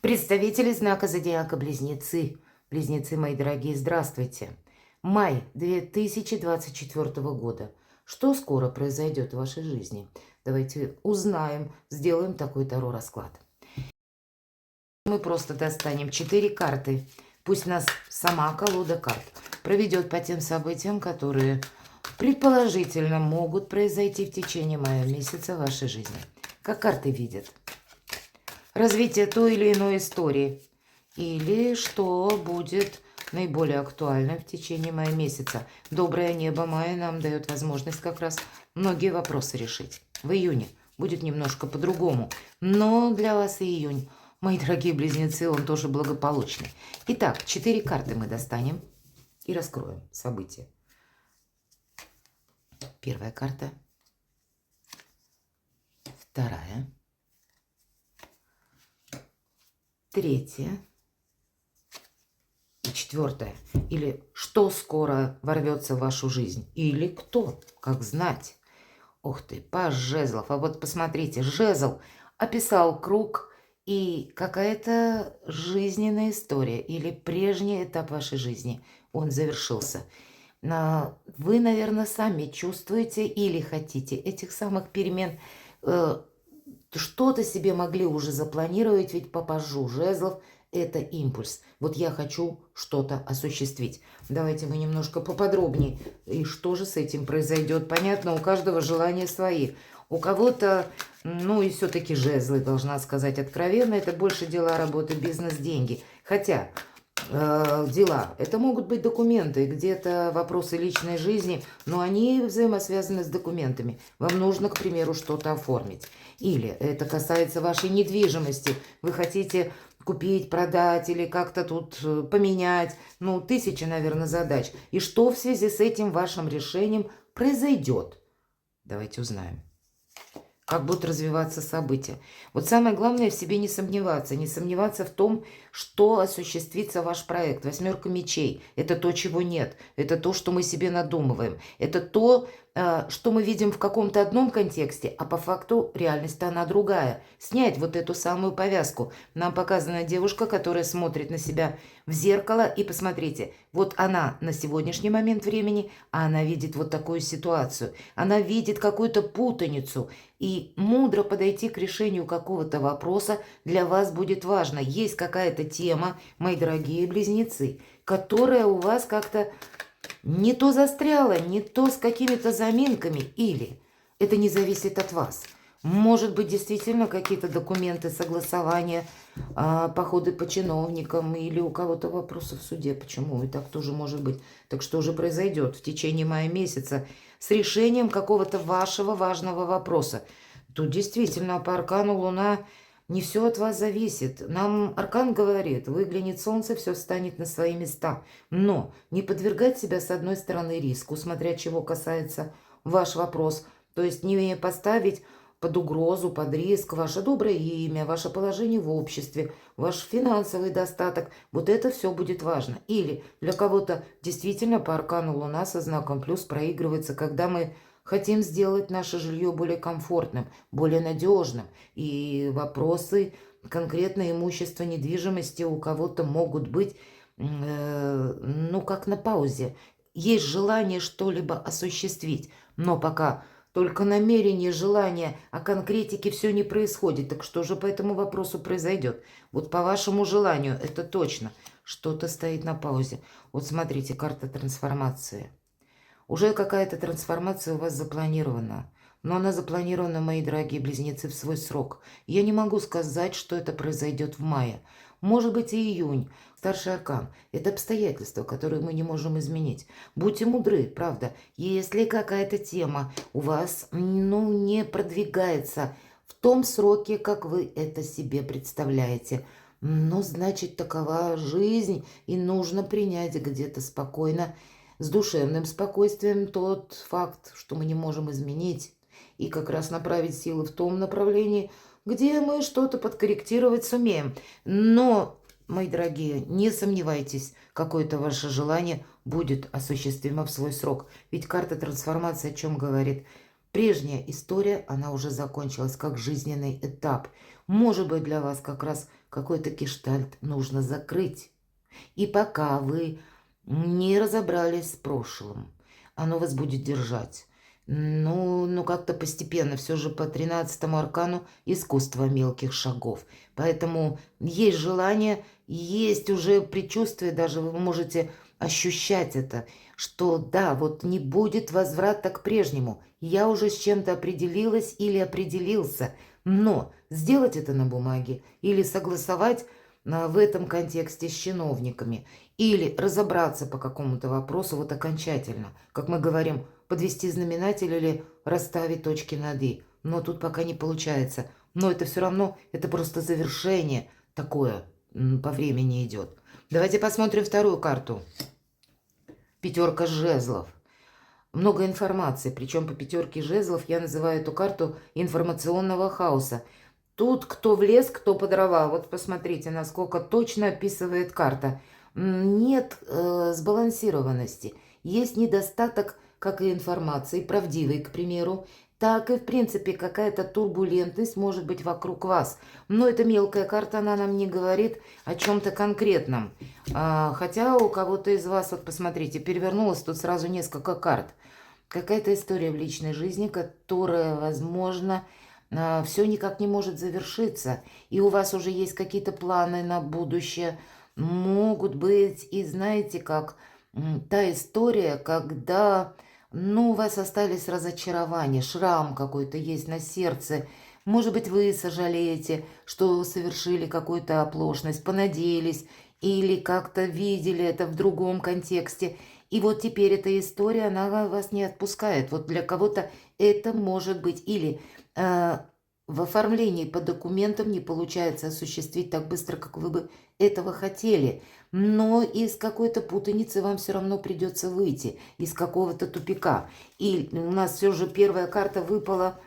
Представители знака зодиака Близнецы. Близнецы, мои дорогие, здравствуйте. Май 2024 года. Что скоро произойдет в вашей жизни? Давайте узнаем, сделаем такой таро-расклад. Мы просто достанем 4 карты. Пусть нас сама колода карт проведет по тем событиям, которые предположительно могут произойти в течение мая месяца в вашей жизни. Как карты видят? Развитие той или иной истории. Или что будет наиболее актуальным в течение мая месяца. Доброе небо мая нам дает возможность как раз многие вопросы решить. В июне будет немножко по-другому. Но для вас и июнь, мои дорогие близнецы, он тоже благополучный. Итак, 4 карты мы достанем и раскроем события. Первая карта. Вторая. Третья. И четвертая. Или что скоро ворвется в вашу жизнь. Или кто, как знать. Ух ты, паж жезлов. А вот посмотрите, жезл описал круг и какая-то жизненная история. Или прежний этап вашей жизни. Он завершился. Вы, наверное, сами чувствуете или хотите этих самых перемен. Что-то себе могли уже запланировать, ведь по пажу жезлов это импульс. Вот я хочу что-то осуществить. Давайте мы немножко поподробнее. И что же с этим произойдет? Понятно, у каждого желания свои. У кого-то, ну и все-таки жезлы, должна сказать откровенно, это больше дела, работы, бизнес, деньги. Хотя дела, это могут быть документы, где-то вопросы личной жизни, но они взаимосвязаны с документами. Вам нужно, к примеру, что-то оформить. Или это касается вашей недвижимости. Вы хотите купить, продать или как-то тут поменять. Ну, тысячи, наверное, задач. И что в связи с этим вашим решением произойдет? Давайте узнаем. Как будут развиваться события. Вот самое главное в себе не сомневаться. Не сомневаться в том, что осуществится ваш проект. 8 мечей. Это то, чего нет. Это то, что мы себе надумываем. Это то, что мы видим в каком-то одном контексте, а по факту реальность она другая. Снять вот эту самую повязку. Нам показана девушка, которая смотрит на себя в зеркало. И посмотрите, вот она на сегодняшний момент времени, а она видит вот такую ситуацию. Она видит какую-то путаницу. И мудро подойти к решению какого-то вопроса для вас будет важно. Есть какая-то тема, мои дорогие близнецы, которая у вас как-то не то застряла, не то с какими-то заминками. Или это не зависит от вас. Может быть, действительно какие-то документы, согласования, походы по чиновникам или у кого-то вопросы в суде. Почему? И так тоже может быть. Так что же произойдет в течение мая месяца с решением какого-то вашего важного вопроса? Тут действительно по аркану Луна не все от вас зависит. Нам аркан говорит, выглянет солнце, все встанет на свои места. Но не подвергать себя с одной стороны риску, смотря чего касается ваш вопрос. То есть не поставить под угрозу, под риск ваше доброе имя, ваше положение в обществе, ваш финансовый достаток. Вот это все будет важно. Или для кого-то действительно по аркану Луна со знаком плюс проигрывается, когда мы хотим сделать наше жилье более комфортным, более надежным. И вопросы конкретно имущества, недвижимости у кого-то могут быть, ну, как на паузе. Есть желание что-либо осуществить, но пока только намерение, желание, а конкретики все не происходит. Так что же по этому вопросу произойдет? Вот по вашему желанию, это точно. Что-то стоит на паузе. Вот смотрите, карта трансформации. Уже какая-то трансформация у вас запланирована. Но она запланирована, мои дорогие близнецы, в свой срок. Я не могу сказать, что это произойдет в мае. Может быть и июнь. Старший аркан – это обстоятельства, которые мы не можем изменить. Будьте мудры, правда. Если какая-то тема у вас, ну, не продвигается в том сроке, как вы это себе представляете, ну, значит, такова жизнь, и нужно принять где-то спокойно, с душевным спокойствием тот факт, что мы не можем изменить, и как раз направить силы в том направлении, где мы что-то подкорректировать сумеем. Но, мои дорогие, не сомневайтесь, какое-то ваше желание будет осуществимо в свой срок. Ведь карта трансформации о чем говорит? Прежняя история, она уже закончилась как жизненный этап. Может быть, для вас как раз какой-то гештальт нужно закрыть. И пока вы не разобрались с прошлым, оно вас будет держать. Ну как-то постепенно, все же по 13-му аркану искусство мелких шагов. Поэтому есть желание, есть уже предчувствие, даже вы можете ощущать это, что да, вот не будет возврата к прежнему. Я уже с чем-то определилась или определился, но сделать это на бумаге или согласовать в этом контексте с чиновниками, или разобраться по какому-то вопросу вот окончательно, как мы говорим, подвести знаменатель или расставить точки над «и». Но тут пока не получается. Но это все равно, это просто завершение такое по времени идет. Давайте посмотрим вторую карту. Пятерка жезлов. Много информации, причем по пятерке жезлов я называю эту карту информационного хаоса. Тут кто в лес, кто по дрова. Вот посмотрите, насколько точно описывает карта. Нет сбалансированности. Есть недостаток как и информации, правдивой, к примеру, так и, в принципе, какая-то турбулентность может быть вокруг вас. Но эта мелкая карта, она нам не говорит о чем-то конкретном. Хотя у кого-то из вас, вот посмотрите, перевернулось тут сразу несколько карт. Какая-то история в личной жизни, которая, возможно, все никак не может завершиться. И у вас уже есть какие-то планы на будущее. Могут быть, и знаете, как та история, когда... Ну, у вас остались разочарования, шрам какой-то есть на сердце. Может быть, вы сожалеете, что совершили какую-то оплошность, понадеялись или как-то видели это в другом контексте. И вот теперь эта история, она вас не отпускает. Вот для кого-то это может быть или в оформлении по документам не получается осуществить так быстро, как вы бы этого хотели. Но из какой-то путаницы вам все равно придется выйти, из какого-то тупика. И у нас все же первая карта выпала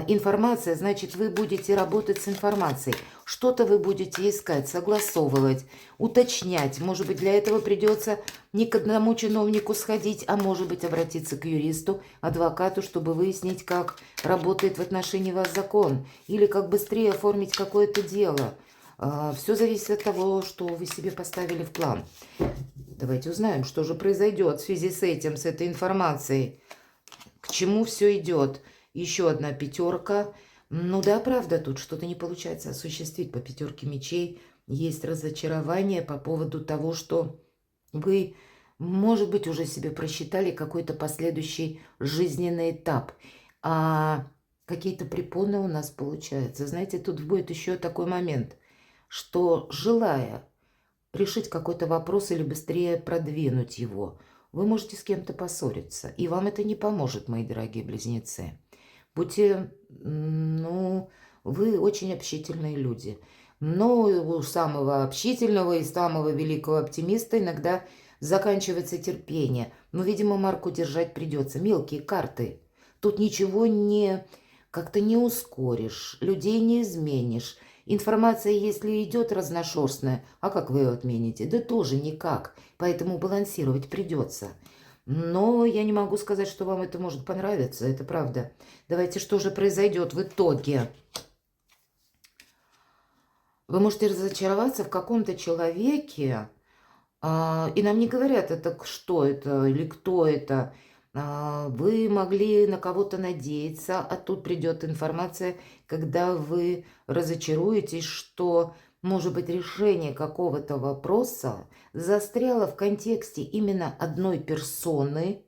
информация, значит, вы будете работать с информацией. Что-то вы будете искать, согласовывать, уточнять. Может быть, для этого придется не к одному чиновнику сходить, а может быть, обратиться к юристу, адвокату, чтобы выяснить, как работает в отношении вас закон. Или как быстрее оформить какое-то дело. Все зависит от того, что вы себе поставили в план. Давайте узнаем, что же произойдет в связи с этим, с этой информацией. К чему все идет. Еще одна пятерка. Ну да, правда, тут что-то не получается осуществить по пятерке мечей. Есть разочарование по поводу того, что вы, может быть, уже себе просчитали какой-то последующий жизненный этап. А какие-то препоны у нас получаются. Знаете, тут будет еще такой момент, что желая решить какой-то вопрос или быстрее продвинуть его, вы можете с кем-то поссориться. И вам это не поможет, мои дорогие близнецы. Будьте, ну, вы очень общительные люди. Но у самого общительного и самого великого оптимиста иногда заканчивается терпение. Но, видимо, марку держать придется. Мелкие карты. Тут ничего не как-то не ускоришь, людей не изменишь. Информация, если идет разношерстная, а как вы ее отмените? Да тоже никак. Поэтому балансировать придется. Но я не могу сказать, что вам это может понравиться, это правда. Давайте, что же произойдет в итоге? Вы можете разочароваться в каком-то человеке, и нам не говорят, это что это или кто это. Вы могли на кого-то надеяться, а тут придет информация, когда вы разочаруетесь, что, может быть, решение какого-то вопроса застряло в контексте именно одной персоны,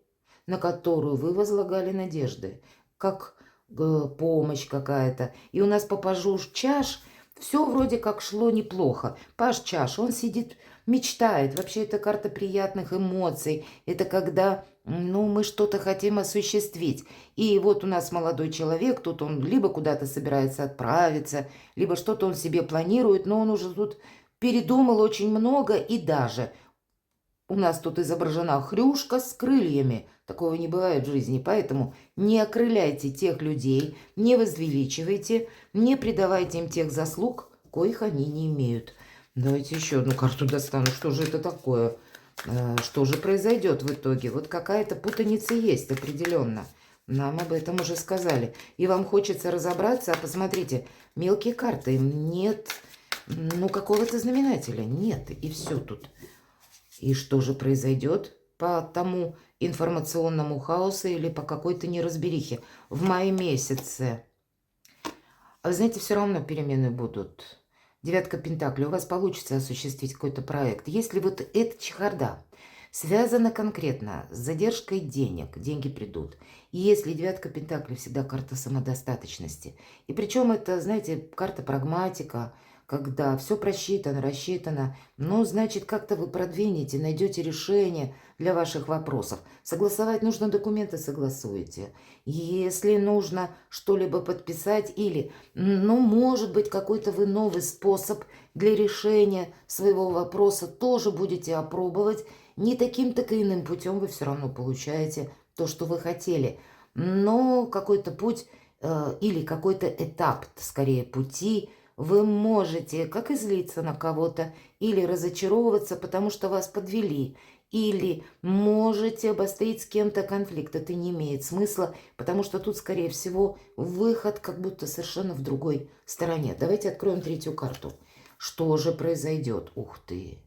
на которую вы возлагали надежды, как помощь какая-то. И у нас по пажу чаш все вроде как шло неплохо. Паж чаш, он сидит, мечтает. Вообще это карта приятных эмоций. Это когда, ну, мы что-то хотим осуществить. И вот у нас молодой человек, тут он либо куда-то собирается отправиться, либо что-то он себе планирует, но он уже тут передумал очень много, и даже у нас тут изображена хрюшка с крыльями. Такого не бывает в жизни, поэтому не окрыляйте тех людей, не возвеличивайте, не придавайте им тех заслуг, коих они не имеют. Давайте еще одну карту достану. Что же это такое? Что же произойдет в итоге? Вот какая-то путаница есть определенно. Нам об этом уже сказали. И вам хочется разобраться, а посмотрите, мелкие карты. Нет Ну, какого-то знаменателя нет, и все тут. И что же произойдет по тому информационному хаосу или по какой-то неразберихе в мае месяце? А вы знаете, все равно перемены будут. Девятка Пентаклей. У вас получится осуществить какой-то проект. Если вот эта чехарда связана конкретно с задержкой денег, деньги придут. И если девятка Пентаклей всегда карта самодостаточности. И причем это, знаете, карта прагматика, когда все просчитано, рассчитано. Ну, значит, как-то вы продвинете, найдете решение для ваших вопросов. Согласовать нужно документы, согласуете. Если нужно что-либо подписать или, ну, может быть, какой-то вы новый способ для решения своего вопроса тоже будете опробовать. Не таким, так и иным путем вы все равно получаете то, что вы хотели. Но какой-то путь или какой-то этап, скорее, пути вы можете как излиться на кого-то или разочаровываться, потому что вас подвели, или можете обострить с кем-то конфликт. Это не имеет смысла, потому что тут, скорее всего, выход как будто совершенно в другой стороне. Давайте откроем третью карту. Что же произойдет? Ух ты!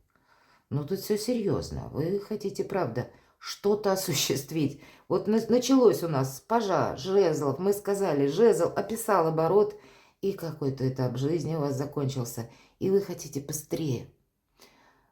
Ну, тут все серьезно. Вы хотите, правда, что-то осуществить. Вот началось у нас с пажа, жезлов. Мы сказали, жезл описал оборот, и какой-то этап жизни у вас закончился. И вы хотите быстрее.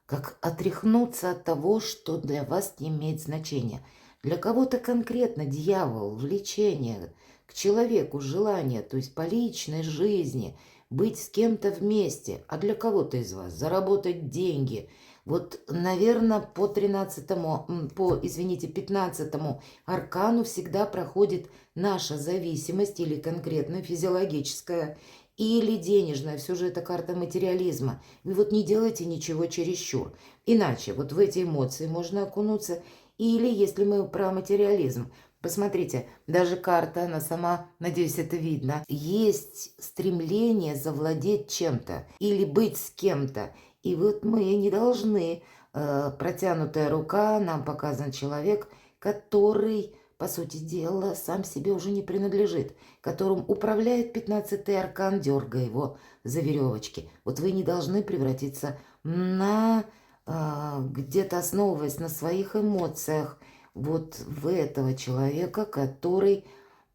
Как отряхнуться от того, что для вас не имеет значения. Для кого-то конкретно дьявол, влечение к человеку, желание, то есть по личной жизни, быть с кем-то вместе, а для кого-то из вас заработать деньги. Вот, наверное, по 15-му аркану всегда проходит наша зависимость или конкретно физиологическая, или денежная. Все же это карта материализма. Вы вот не делайте ничего чересчур. Иначе вот в эти эмоции можно окунуться. Или если мы про материализм, посмотрите, даже карта, она сама, надеюсь, это видно, есть стремление завладеть чем-то или быть с кем-то. И вот мы не должны, протянутая рука, нам показан человек, который, по сути дела, сам себе уже не принадлежит, которым управляет 15-й аркан, дергая его за веревочки. Вот вы не должны превратиться на, где-то основываясь на своих эмоциях, вот в этого человека, который,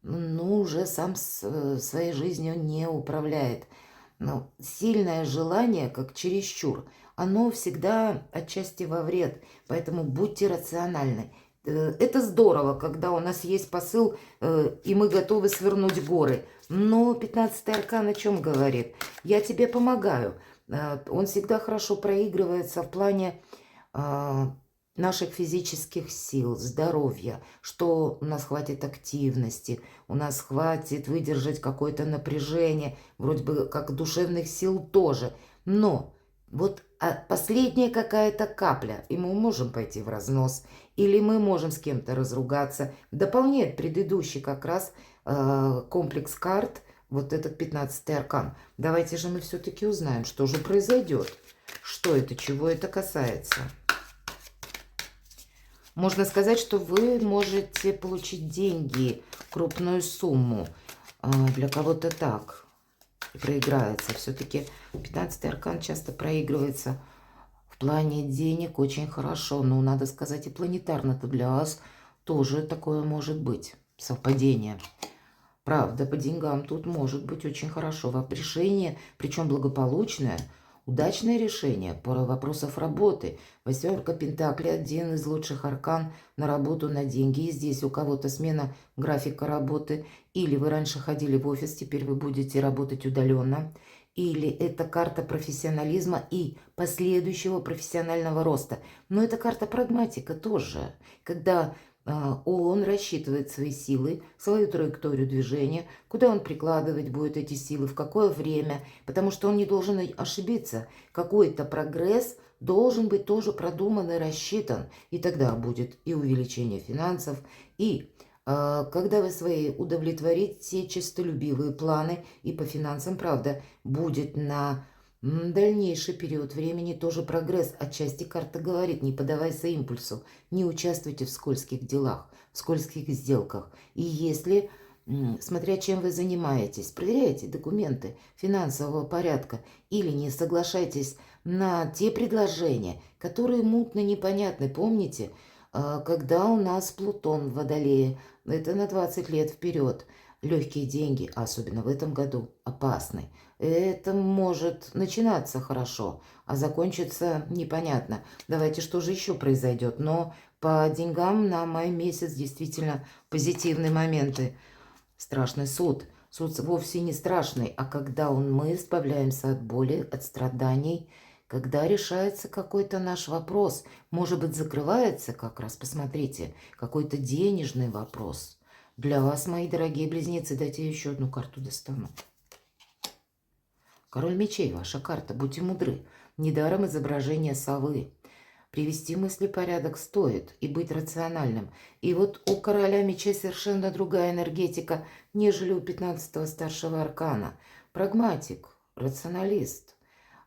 ну, уже сам своей жизнью не управляет. Но сильное желание, как чересчур, оно всегда отчасти во вред, поэтому будьте рациональны. Это здорово, когда у нас есть посыл, и мы готовы свернуть горы. Но 15-й аркан о чем говорит? Я тебе помогаю. Он всегда хорошо проигрывается в плане наших физических сил, здоровья, что у нас хватит активности, у нас хватит выдержать какое-то напряжение, вроде бы как душевных сил тоже. Но вот последняя какая-то капля, и мы можем пойти в разнос, или мы можем с кем-то разругаться, дополняет предыдущий как раз комплекс карт, вот этот 15-й аркан. Давайте же мы все-таки узнаем, что же произойдет, что это, чего это касается. Можно сказать, что вы можете получить деньги, крупную сумму. Для кого-то так проиграется. Все-таки 15-й аркан часто проигрывается в плане денег очень хорошо. Но надо сказать, и планетарно-то для вас тоже такое может быть. Совпадение. Правда, по деньгам тут может быть очень хорошо. Решение, причем благополучное. Удачное решение по вопросов работы. Восьмерка Пентаклей – один из лучших аркан на работу, на деньги. И здесь у кого-то смена графика работы. Или вы раньше ходили в офис, теперь вы будете работать удаленно. Или это карта профессионализма и последующего профессионального роста. Но это карта прагматика тоже. Когда он рассчитывает свои силы, свою траекторию движения, куда он прикладывать будет эти силы, в какое время, потому что он не должен ошибиться. Какой-то прогресс должен быть тоже продуман и рассчитан, и тогда будет и увеличение финансов, и когда вы свои удовлетворите честолюбивые планы, и по финансам, правда, будет на дальнейший период времени тоже прогресс. Отчасти карта говорит, не поддавайся импульсу, не участвуйте в скользких делах, в скользких сделках. И если смотря чем вы занимаетесь, проверяйте документы финансового порядка или не соглашайтесь на те предложения, которые мутно непонятны. Помните, когда у нас Плутон в Водолее, это на 20 лет вперед, легкие деньги, особенно в этом году, опасны. Это может начинаться хорошо, а закончиться непонятно. Давайте, что же еще произойдет. Но по деньгам на май месяц действительно позитивные моменты. Страшный суд. Суд вовсе не страшный, а когда мы избавляемся от боли, от страданий, когда решается какой-то наш вопрос, может быть, закрывается как раз, посмотрите, какой-то денежный вопрос. Для вас, мои дорогие близнецы, дайте я еще одну карту достану. Король мечей, ваша карта, будьте мудры. Недаром изображение совы. Привести мысли в порядок стоит и быть рациональным. И вот у короля мечей совершенно другая энергетика, нежели у 15-го старшего аркана. Прагматик, рационалист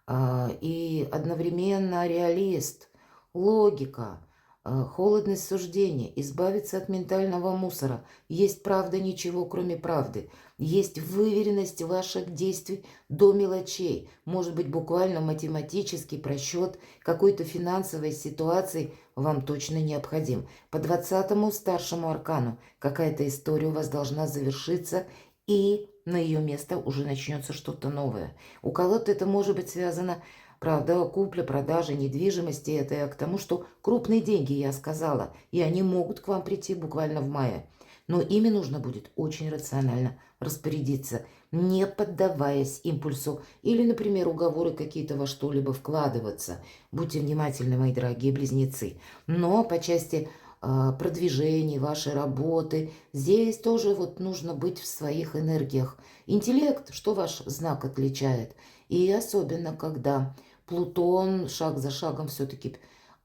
и одновременно реалист, логика, холодность суждения, избавиться от ментального мусора. Есть правда, ничего кроме правды. Есть выверенность ваших действий до мелочей. Может быть, буквально математический просчет какой-то финансовой ситуации вам точно необходим. По 20-му старшему аркану какая-то история у вас должна завершиться, и на ее место уже начнется что-то новое. У кого-то это может быть связано, правда, купля-продажа недвижимости. Это я к тому, что крупные деньги, я сказала, и они могут к вам прийти буквально в мае. Но ими нужно будет очень рационально распорядиться, не поддаваясь импульсу или, например, уговоры какие-то во что-либо вкладываться. Будьте внимательны, мои дорогие близнецы. Но по части продвижений вашей работы, здесь тоже вот нужно быть в своих энергиях. Интеллект, что ваш знак отличает? И особенно, когда Плутон шаг за шагом все-таки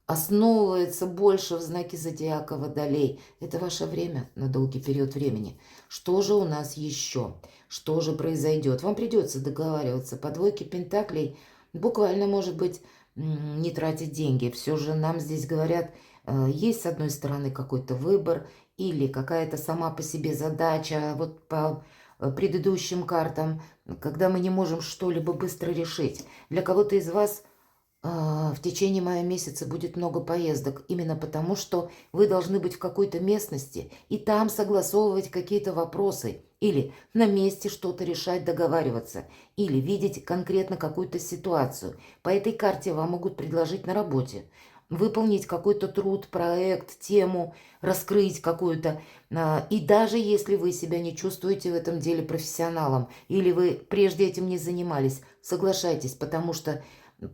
основывается больше в знаке зодиака Водолей. Это ваше время на долгий период времени. Что же у нас еще? Что же произойдет? Вам придется договариваться. По двойке пентаклей буквально, может быть, не тратить деньги. Все же нам здесь говорят, есть с одной стороны какой-то выбор или какая-то сама по себе задача. Вот по предыдущим картам, когда мы не можем что-либо быстро решить. Для кого-то из вас в течение мая месяца будет много поездок, именно потому, что вы должны быть в какой-то местности и там согласовывать какие-то вопросы, или на месте что-то решать, договариваться, или видеть конкретно какую-то ситуацию. По этой карте вам могут предложить на работе выполнить какой-то труд, проект, тему, раскрыть какую-то. И даже если вы себя не чувствуете в этом деле профессионалом, или вы прежде этим не занимались, соглашайтесь, потому что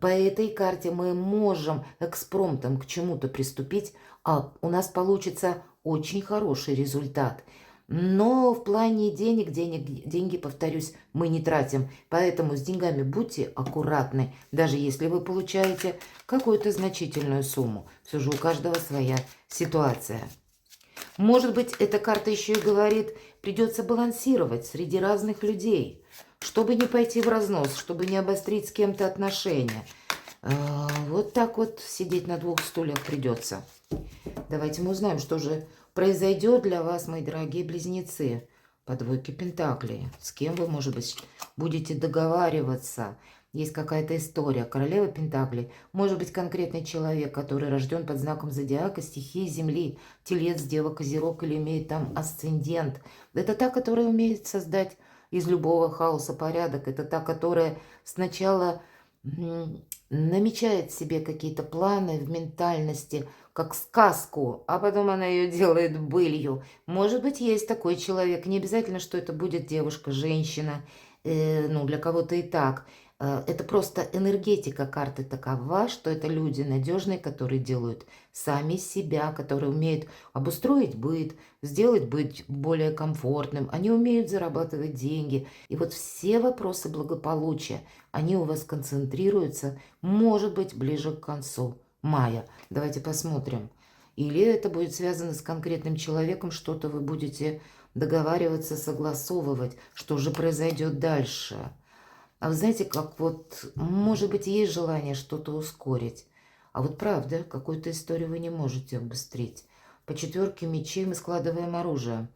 по этой карте мы можем экспромтом к чему-то приступить, а у нас получится очень хороший результат. Но в плане деньги, повторюсь, мы не тратим. Поэтому с деньгами будьте аккуратны, даже если вы получаете какую-то значительную сумму. Все же у каждого своя ситуация. Может быть, эта карта еще и говорит, придется балансировать среди разных людей, чтобы не пойти в разнос, чтобы не обострить с кем-то отношения. Вот так вот сидеть на двух стульях придется. Давайте мы узнаем, что же произойдет для вас, мои дорогие близнецы. По двойке пентаклей. С кем вы, может быть, будете договариваться. Есть какая-то история. Королева пентаклей. Может быть, конкретный человек, который рожден под знаком зодиака, стихии Земли. Телец, Дева, Козерог или имеет там асцендент. Это та, которая умеет создать из любого хаоса порядок. Это та, которая сначала намечает себе какие-то планы в ментальности, как сказку, а потом она ее делает былью. Может быть, есть такой человек. Не обязательно, что это будет девушка, женщина. Ну, для кого-то и так. Это просто энергетика карты такова, что это люди надежные, которые делают сами себя, которые умеют обустроить быт, сделать быт более комфортным. Они умеют зарабатывать деньги. И вот все вопросы благополучия, они у вас концентрируются, может быть, ближе к концу мая. Давайте посмотрим. Или это будет связано с конкретным человеком, что-то вы будете договариваться, согласовывать, что же произойдет дальше. А вы знаете, как вот, может быть, есть желание что-то ускорить, а вот правда, какую-то историю вы не можете обострить. По четверке мечей мы складываем оружие.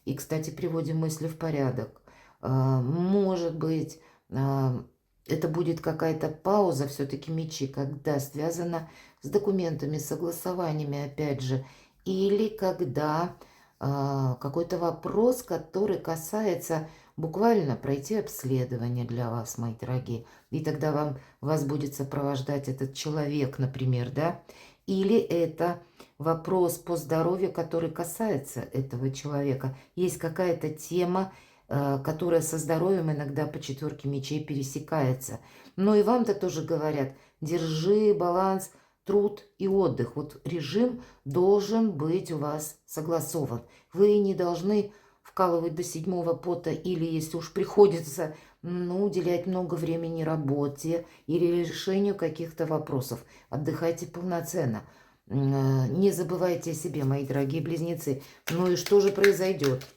И, кстати, приводим мысли в порядок. Может быть, это будет какая-то пауза, все-таки мечи, когда связана с документами, согласованиями, опять же, или когда какой-то вопрос, который касается буквально пройти обследование для вас, мои дорогие. И тогда вас будет сопровождать этот человек, например, да? Или это вопрос по здоровью, который касается этого человека. Есть какая-то тема, которая со здоровьем иногда по четверке мечей пересекается. Но и вам-то тоже говорят, держи баланс, труд и отдых. Вот режим должен быть у вас согласован. Вы не должны вкалывать до седьмого пота или, если уж приходится, уделять много времени работе или решению каких-то вопросов. Отдыхайте полноценно. Не забывайте о себе, мои дорогие близнецы. Ну и что же произойдет?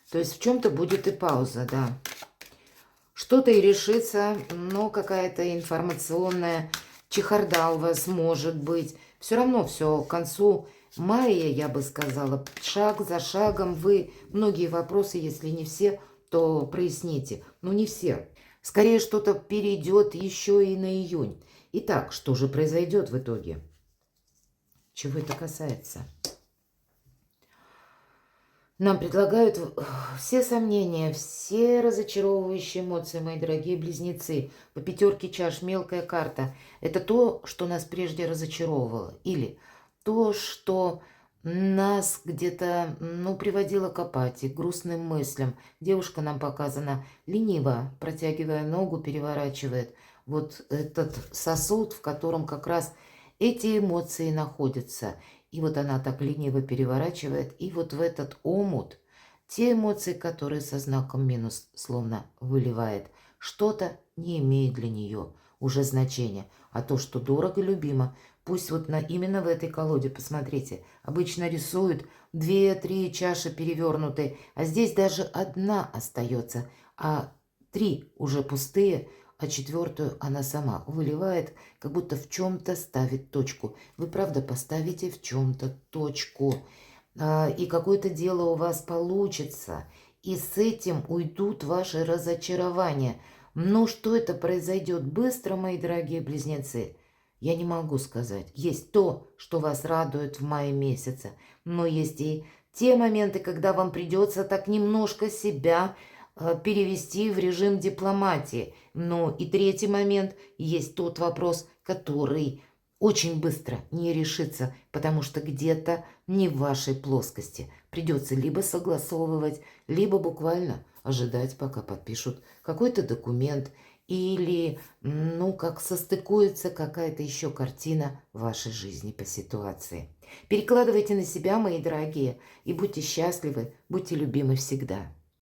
То есть в чем-то будет и пауза, да. Что-то и решится, но какая-то информационная чехарда у вас может быть. Все равно все к концу мая, я бы сказала, шаг за шагом вы многие вопросы, если не все, то проясните. Но не все. Скорее что-то перейдет еще и на июнь. Итак, что же произойдет в итоге? Чего это касается? Нам предлагают все сомнения, все разочаровывающие эмоции, мои дорогие близнецы. По пятерке чаш, мелкая карта. Это то, что нас прежде разочаровывало. Или то, что нас где-то, приводило к апатии, к грустным мыслям. Девушка нам показана лениво, протягивая ногу, переворачивает вот этот сосуд, в котором как раз эти эмоции находятся. И вот она так лениво переворачивает. И вот в этот омут те эмоции, которые со знаком минус словно выливает, что-то не имеет для нее уже значения. А то, что дорого, любимо, пусть вот именно в этой колоде, посмотрите, обычно рисуют 2-3 чаши перевернутые, а здесь даже одна остается, а 3 уже пустые, а четвертую она сама выливает, как будто в чем-то ставит точку. Вы правда поставите в чем-то точку, и какое-то дело у вас получится, и с этим уйдут ваши разочарования. Но что это произойдет быстро, мои дорогие близнецы, я не могу сказать. Есть то, что вас радует в мае месяце, но есть и те моменты, когда вам придется так немножко себя перевести в режим дипломатии. Но и третий момент, есть тот вопрос, который очень быстро не решится, потому что где-то не в вашей плоскости. Придется либо согласовывать, либо буквально ожидать, пока подпишут какой-то документ, или, как состыкуется какая-то еще картина в вашей жизни по ситуации. Перекладывайте на себя, мои дорогие, и будьте счастливы, будьте любимы всегда.